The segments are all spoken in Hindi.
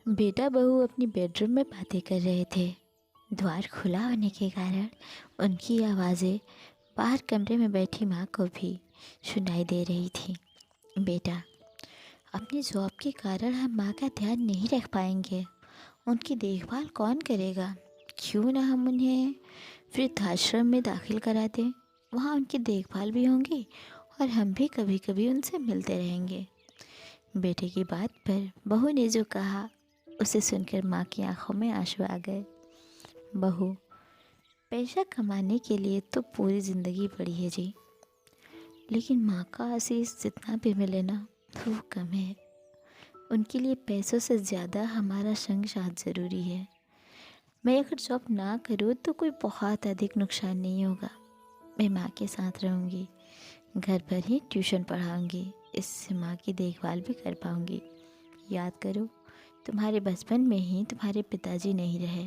बेटा बहू अपनी बेडरूम में बातें कर रहे थे। द्वार खुला होने के कारण उनकी आवाज़ें बाहर कमरे में बैठी माँ को भी सुनाई दे रही थी। बेटा, अपनी जॉब के कारण हम माँ का ध्यान नहीं रख पाएंगे। उनकी देखभाल कौन करेगा? क्यों ना हम उन्हें वृद्धाश्रम में दाखिल करा दें। वहाँ उनकी देखभाल भी होंगी और हम भी कभी कभी उनसे मिलते रहेंगे। बेटे की बात पर बहू ने जो कहा उसे सुनकर माँ की आंखों में आंसू आ गए। बहू, पैसा कमाने के लिए तो पूरी ज़िंदगी पड़ी है जी, लेकिन माँ का आशीष जितना भी मिले ना तो वो कम है। उनके लिए पैसों से ज़्यादा हमारा संग साथ ज़रूरी है। मैं अगर जॉब ना करूँ तो कोई बहुत अधिक नुकसान नहीं होगा। मैं माँ के साथ रहूँगी, घर पर ही ट्यूशन पढ़ाऊँगी, इससे माँ की देखभाल भी कर पाऊँगी। याद करो, तुम्हारे बचपन में ही तुम्हारे पिताजी नहीं रहे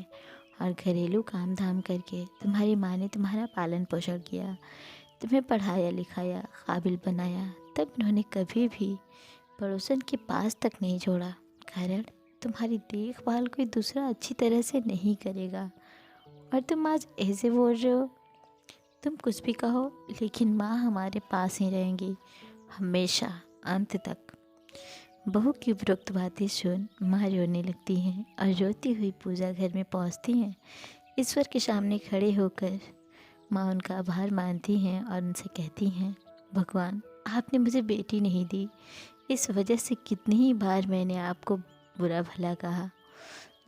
और घरेलू काम धाम करके तुम्हारी माँ ने तुम्हारा पालन पोषण किया, तुम्हें पढ़ाया लिखाया, काबिल बनाया। तब उन्होंने कभी भी पड़ोसन के पास तक नहीं छोड़ा, कारण तुम्हारी देखभाल कोई दूसरा अच्छी तरह से नहीं करेगा। और तुम आज ऐसे बोल रहे हो। तुम कुछ भी कहो, लेकिन माँ हमारे पास ही रहेंगी हमेशा, अंत तक। बहू की उपरोक्त बातें सुन माँ रोने लगती हैं और रोती हुई पूजा घर में पहुँचती हैं। ईश्वर के सामने खड़े होकर माँ उनका आभार मानती हैं और उनसे कहती हैं, भगवान, आपने मुझे बेटी नहीं दी। इस वजह से कितनी ही बार मैंने आपको बुरा भला कहा,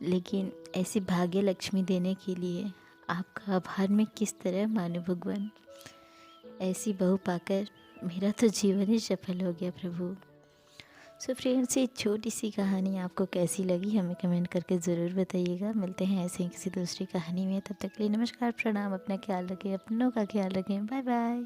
लेकिन ऐसी भाग्य लक्ष्मी देने के लिए आपका आभार मैं किस तरह मानूं भगवान। ऐसी बहू पाकर मेरा तो जीवन ही सफल हो गया प्रभु। सो फ्रेंड्स, ये छोटी सी कहानी आपको कैसी लगी हमें कमेंट करके ज़रूर बताइएगा। मिलते हैं ऐसे ही किसी दूसरी कहानी में। तब तक के लिए नमस्कार, प्रणाम, अपना ख्याल रखें, अपनों का ख्याल रखें। Bye bye.